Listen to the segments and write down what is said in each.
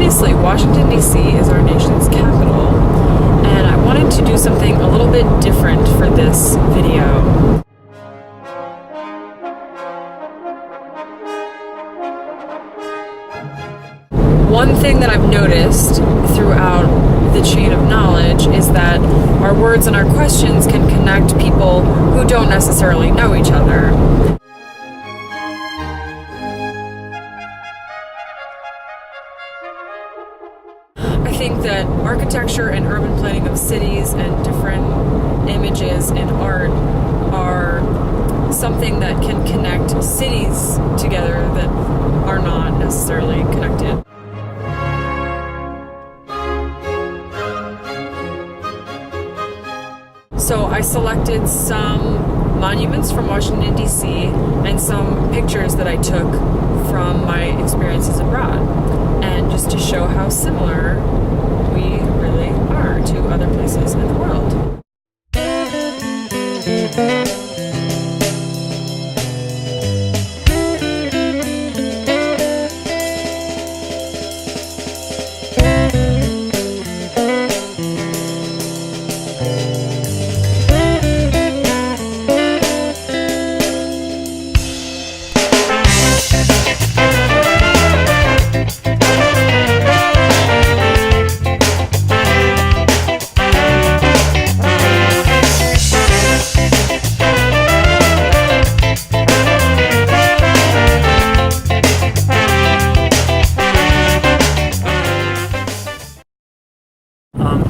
obviously, Washington, D.C. is our nation's capital, and I wanted to do something a little bit different for this video. One thing that I've noticed throughout the chain of knowledge is that our words and our questions can connect people who don't necessarily know each other. I think that architecture and urban planning of cities and different images in art are something that can connect cities together that are not necessarily connected. So I selected some monuments from Washington, D.C. and some pictures that I took from my experiences abroad, and just to show how similar we really are to other places in the world.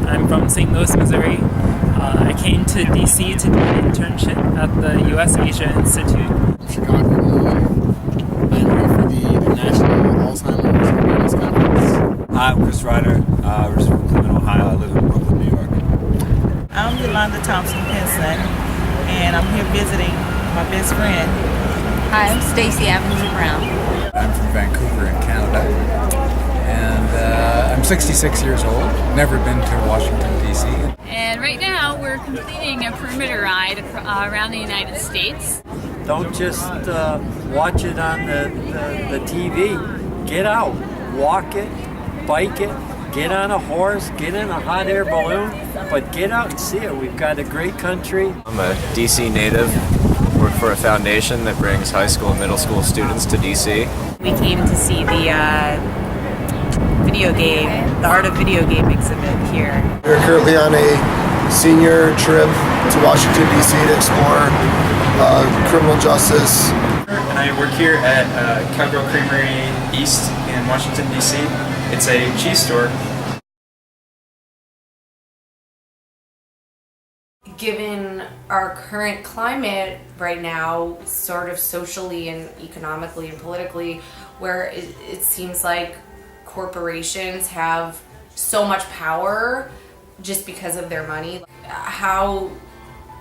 I'm from St. Louis, Missouri. I came to DC to do an internship at the U.S. Asia Institute. Chicago, Illinois. I'm here for the National Alzheimer's Awareness Conference. Hi, I'm Chris Ryder. We're from Cleveland, Ohio. I live in Brooklyn, New York. I'm Yolanda Thompson-Pinson, and I'm here visiting my best friend. Hi, I'm Stacey Evans-Brown. I'm from Vancouver in Canada, and I'm 66 years old, never been to Washington, D.C. And right now we're completing a perimeter ride around the United States. Don't just watch it on the TV. Get out, walk it, bike it, get on a horse, get in a hot air balloon, but get out and see it. We've got a great country. I'm a DC native, work for a foundation that brings high school and middle school students to DC. We came to see the Art of Video Game exhibit here. We're currently on a senior trip to Washington, D.C. to explore criminal justice. And I work here at Cowgirl Creamery East in Washington, D.C. It's a cheese store. Given our current climate right now, sort of socially and economically and politically, where it seems like corporations have so much power just because of their money, how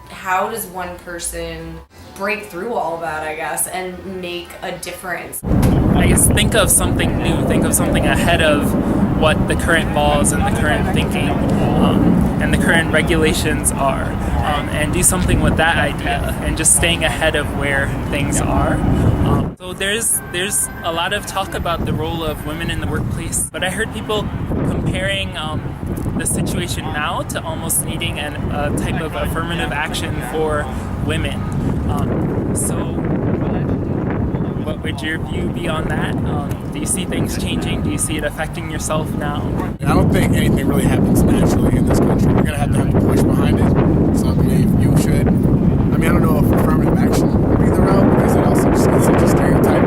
does one person break through all of that, I guess, and make a difference? I guess think of something new, think of something ahead of what the current laws and the current thinking and the current regulations are, and do something with that idea and just staying ahead of where things are. So there's a lot of talk about the role of women in the workplace, but I heard people comparing the situation now to almost needing a type of affirmative action for women. So what would your view be on that? Do you see things changing? Do you see it affecting yourself now? I don't think anything really happens naturally in this country. We're going to have a push behind it. So I believe you should. I mean, I don't know if affirmative action would be the route, because it also just gets such a stereotype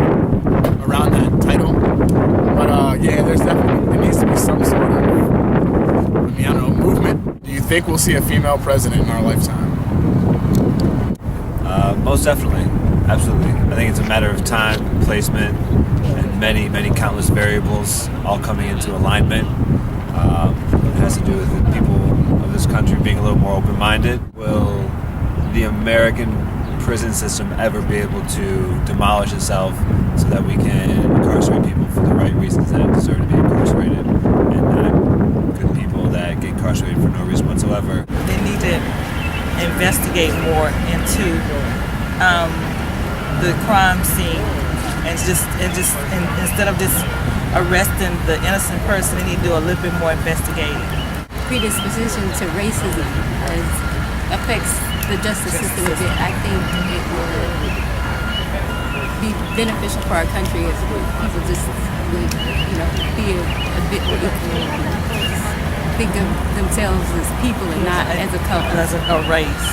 around that title. But yeah, there needs to be some sort of, I don't know, movement. Do you think we'll see a female president in our lifetime? Most definitely. Absolutely. I think it's a matter of time, placement, and many countless variables all coming into alignment. It has to do with the people of this country being a little more open-minded. Will the American prison system ever be able to demolish itself so that we can incarcerate people for the right reasons that deserve to be incarcerated, and not good people that get incarcerated for no reason whatsoever? They need to investigate more into the crime scene, and instead of just arresting the innocent person. They need to do a little bit more investigating. Predisposition to racism affects the justice system a bit. I think it would be beneficial for our country if people just would, be a bit more equal, think of themselves as people and not as a color. As a race.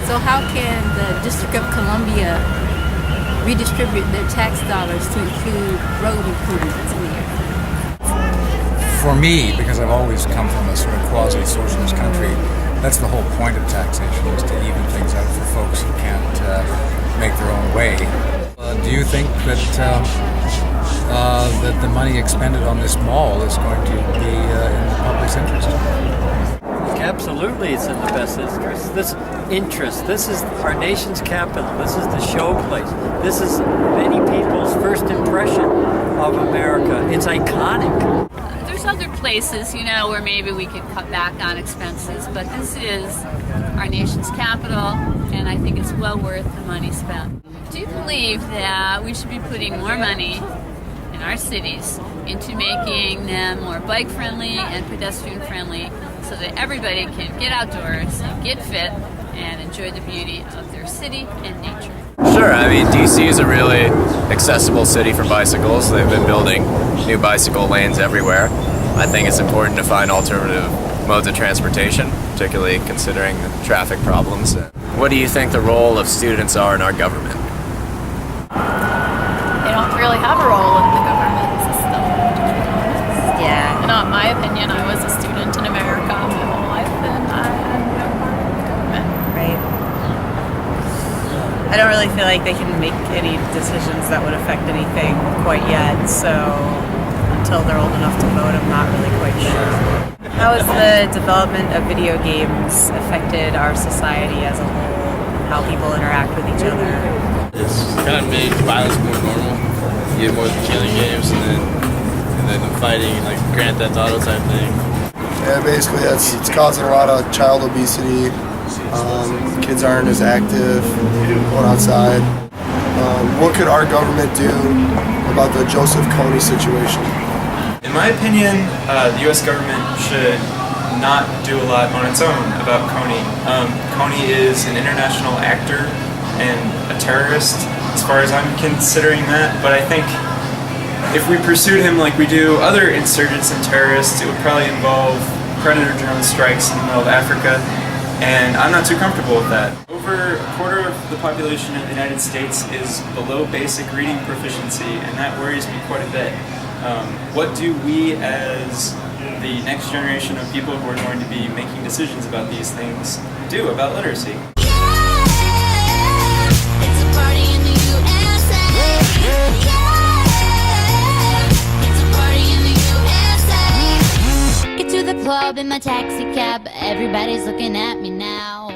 So how can the District of Columbia redistribute their tax dollars to include road improvements in the area? For me, because I've always come from a sort of quasi-socialist country, that's the whole point of taxation, is to even things out for folks who can't make their own way. Do you think that that the money expended on this mall is going to be in the public's interest? Absolutely, it's in the best interest. This is our nation's capital. This is the showplace. This is many people's first impression of America. It's iconic. There's other places, where maybe we could cut back on expenses, but this is our nation's capital, and I think it's well worth the money spent. Do you believe that we should be putting more money in our cities into making them more bike-friendly and pedestrian-friendly so that everybody can get outdoors and get fit and enjoy the beauty of their city and nature? Sure, I mean, DC is a really accessible city for bicycles. They've been building new bicycle lanes everywhere. I think it's important to find alternative modes of transportation, particularly considering the traffic problems. What do you think the role of students are in our government? They don't really have a role in the government system. Yeah. In my opinion, I was a student in America my whole life, and I had no part in the government. Right. I don't really feel like they can make any decisions that would affect anything quite yet, so until they're old enough to vote, I'm not really quite sure. How has the development of video games affected our society as a whole? How people interact with each other? It's kind of made violence more normal. You get more killing games and then the fighting, like Grand Theft Auto type thing. Yeah, basically it's causing a lot of child obesity. Kids aren't as active going outside. What could our government do about the Joseph Kony situation? In my opinion, the U.S. government should not do a lot on its own about Kony. Kony is an international actor and a terrorist, as far as I'm considering that, but I think if we pursued him like we do other insurgents and terrorists, it would probably involve predator drone strikes in the middle of Africa, and I'm not too comfortable with that. Over a quarter of the population of the United States is below basic reading proficiency, and that worries me quite a bit. What do we as the next generation of people who are going to be making decisions about these things do about literacy? Get to the club in my taxi cab, everybody's looking at me now.